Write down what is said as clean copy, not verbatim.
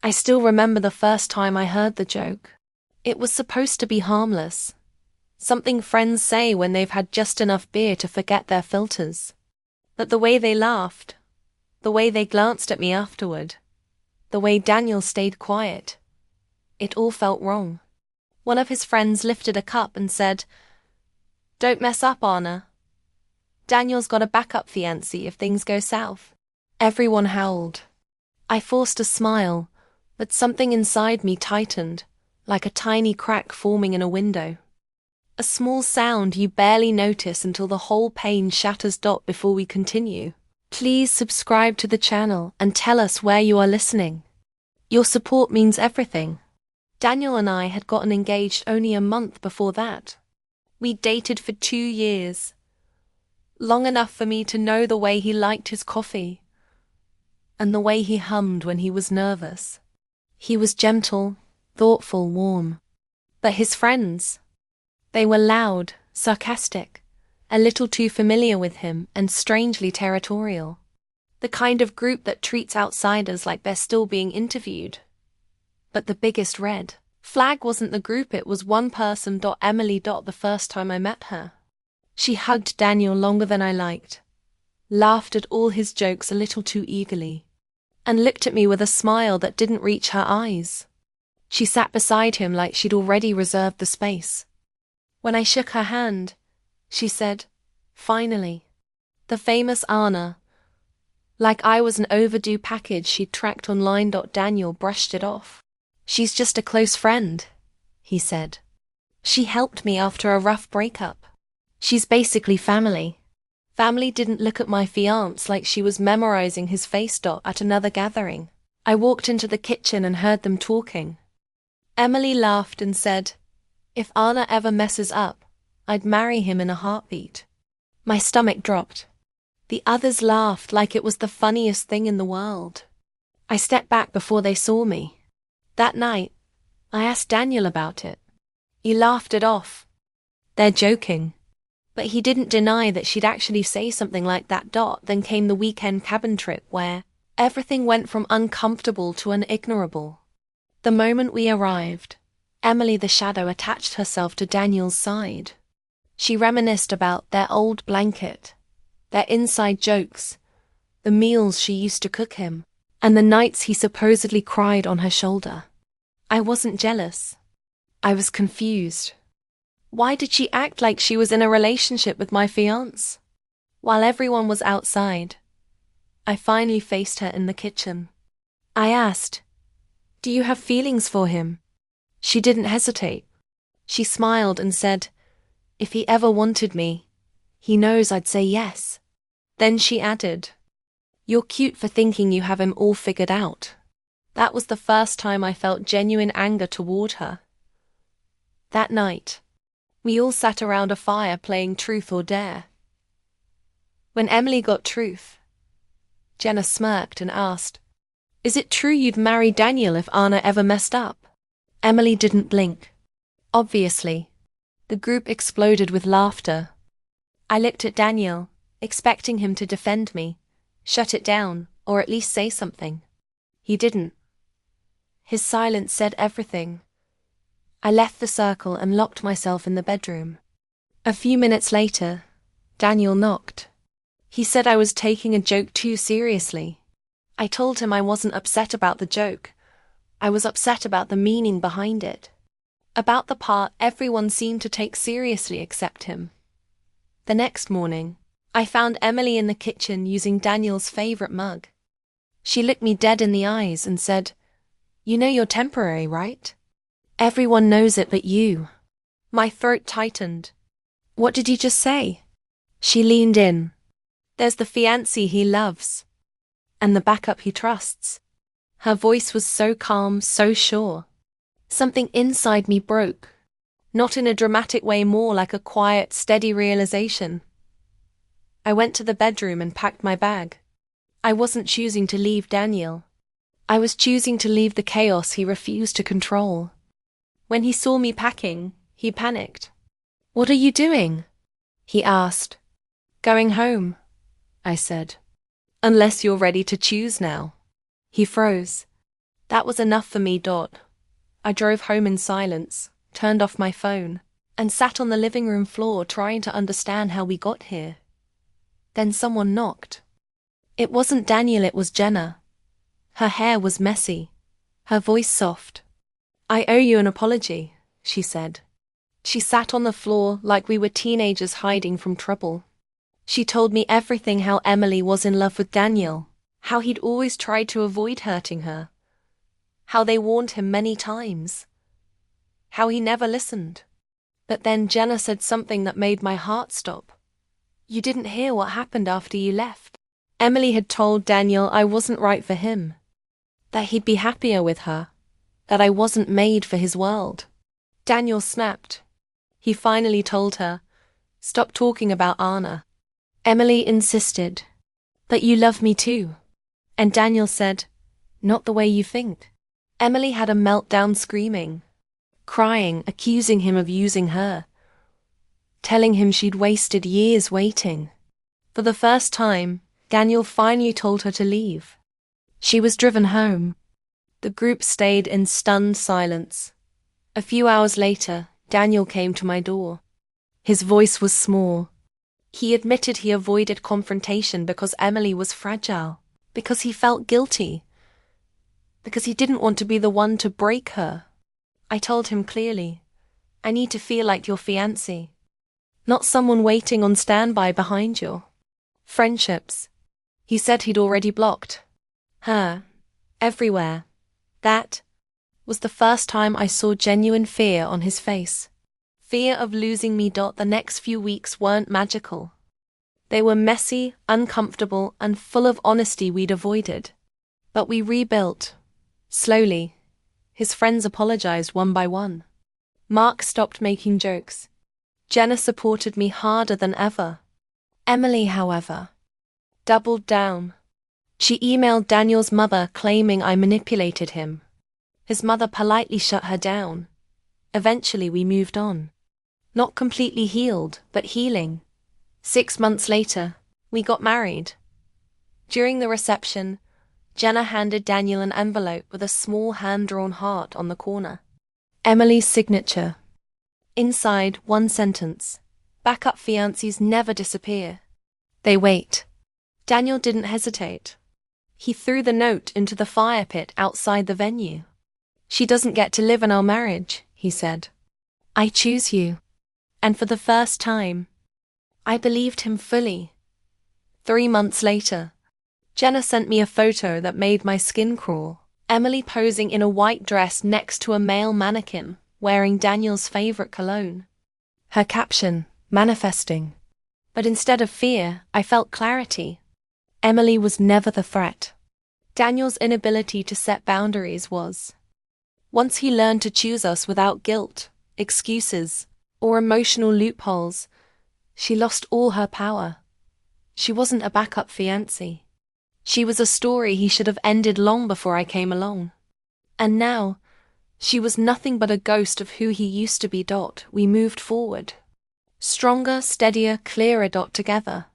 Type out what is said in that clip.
I still remember the first time I heard the joke. It was supposed to be harmless. Something friends say when they've had just enough beer to forget their filters. But the way they laughed, the way they glanced at me afterward, the way Daniel stayed quiet, it all felt wrong. One of his friends lifted a cup and said, "Don't mess up, Anna. Daniel's got a backup fiancé if things go south." Everyone howled. I forced a smile, but something inside me tightened, like a tiny crack forming in a window. A small sound you barely notice until the whole pane shatters. Before we continue, please subscribe to the channel and tell us where you are listening. Your support means everything. Daniel and I had gotten engaged only a month before that. We dated for 2 years. Long enough for me to know the way he liked his coffee and the way he hummed when he was nervous. He was gentle, thoughtful, warm. But his friends, they were loud, sarcastic, a little too familiar with him, and strangely territorial. The kind of group that treats outsiders like they're still being interviewed. But the biggest red flag wasn't the group, it was one person. Emily. The first time I met her, she hugged Daniel longer than I liked, laughed at all his jokes a little too eagerly, and looked at me with a smile that didn't reach her eyes. She sat beside him like she'd already reserved the space. When I shook her hand, she said, "Finally." The famous Anna. Like I was an overdue package she'd tracked online. Daniel brushed it off. "She's just a close friend," he said. "She helped me after a rough breakup. She's basically family." Family didn't look at my fiancé like she was memorizing his face. At another gathering, I walked into the kitchen and heard them talking. Emily laughed and said, "If Anna ever messes up, I'd marry him in a heartbeat." My stomach dropped. The others laughed like it was the funniest thing in the world. I stepped back before they saw me. That night, I asked Daniel about it. He laughed it off. "They're joking." But he didn't deny that she'd actually say something like that. Then came the weekend cabin trip where everything went from uncomfortable to unignorable. The moment we arrived, Emily the shadow attached herself to Daniel's side. She reminisced about their old blanket, their inside jokes, the meals she used to cook him, and the nights he supposedly cried on her shoulder. I wasn't jealous. I was confused. Why did she act like she was in a relationship with my fiancé? While everyone was outside, I finally faced her in the kitchen. I asked, "Do you have feelings for him?" She didn't hesitate. She smiled and said, "If he ever wanted me, he knows I'd say yes." Then she added, "You're cute for thinking you have him all figured out." That was the first time I felt genuine anger toward her. That night, we all sat around a fire playing Truth or Dare. When Emily got truth, Jenna smirked and asked, "Is it true you'd marry Daniel if Anna ever messed up?" Emily didn't blink. Obviously. The group exploded with laughter. I looked at Daniel, expecting him to defend me, shut it down, or at least say something. He didn't. His silence said everything. I left the circle and locked myself in the bedroom. A few minutes later, Daniel knocked. He said I was taking a joke too seriously. I told him I wasn't upset about the joke. I was upset about the meaning behind it. About the part everyone seemed to take seriously except him. The next morning, I found Emily in the kitchen using Daniel's favorite mug. She looked me dead in the eyes and said, "You know you're temporary, right? Everyone knows it but you." My throat tightened. "What did you just say?" She leaned in. "There's the fiancé he loves, and the backup he trusts." Her voice was so calm, so sure. Something inside me broke. Not in a dramatic way, more like a quiet, steady realization. I went to the bedroom and packed my bag. I wasn't choosing to leave Daniel. I was choosing to leave the chaos he refused to control. When he saw me packing, he panicked. "What are you doing?" he asked. "Going home," I said. "Unless you're ready to choose now." He froze. That was enough for me. I drove home in silence, turned off my phone, and sat on the living room floor trying to understand how we got here. Then someone knocked. It wasn't Daniel, it was Jenna. Her hair was messy, her voice soft. "I owe you an apology," she said. She sat on the floor like we were teenagers hiding from trouble. She told me everything: how Emily was in love with Daniel, how he'd always tried to avoid hurting her, how they warned him many times, how he never listened. But then Jenna said something that made my heart stop. "You didn't hear what happened after you left." Emily had told Daniel I wasn't right for him, that he'd be happier with her, that I wasn't made for his world. Daniel snapped. He finally told her, "Stop talking about Anna." Emily insisted, "But you love me too." And Daniel said, "Not the way you think." Emily had a meltdown, screaming, crying, accusing him of using her, telling him she'd wasted years waiting. For the first time, Daniel finally told her to leave. She was driven home. The group stayed in stunned silence. A few hours later, Daniel came to my door. His voice was small. He admitted he avoided confrontation because Emily was fragile, because he felt guilty, because he didn't want to be the one to break her. I told him clearly, "I need to feel like your fiancé, not someone waiting on standby behind your friendships." He said he'd already blocked her everywhere. That was the first time I saw genuine fear on his face. Fear of losing me. The next few weeks weren't magical. They were messy, uncomfortable, and full of honesty we'd avoided. But we rebuilt. Slowly. His friends apologized one by one. Mark stopped making jokes. Jenna supported me harder than ever. Emily, however, doubled down. She emailed Daniel's mother claiming I manipulated him. His mother politely shut her down. Eventually we moved on. Not completely healed, but healing. 6 months later, we got married. During the reception, Jenna handed Daniel an envelope with a small hand-drawn heart on the corner. Emily's signature. Inside, one sentence: "Backup fiancés never disappear. They wait." Daniel didn't hesitate. He threw the note into the fire pit outside the venue. "She doesn't get to live in our marriage," he said. "I choose you." And for the first time, I believed him fully. 3 months later, Jenna sent me a photo that made my skin crawl. Emily posing in a white dress next to a male mannequin, wearing Daniel's favorite cologne. Her caption, "Manifesting." But instead of fear, I felt clarity. Emily was never the threat. Daniel's inability to set boundaries was. Once he learned to choose us without guilt, excuses, or emotional loopholes, she lost all her power. She wasn't a backup fiancé. She was a story he should have ended long before I came along. And now, she was nothing but a ghost of who he used to be. We moved forward. Stronger, steadier, clearer. Together.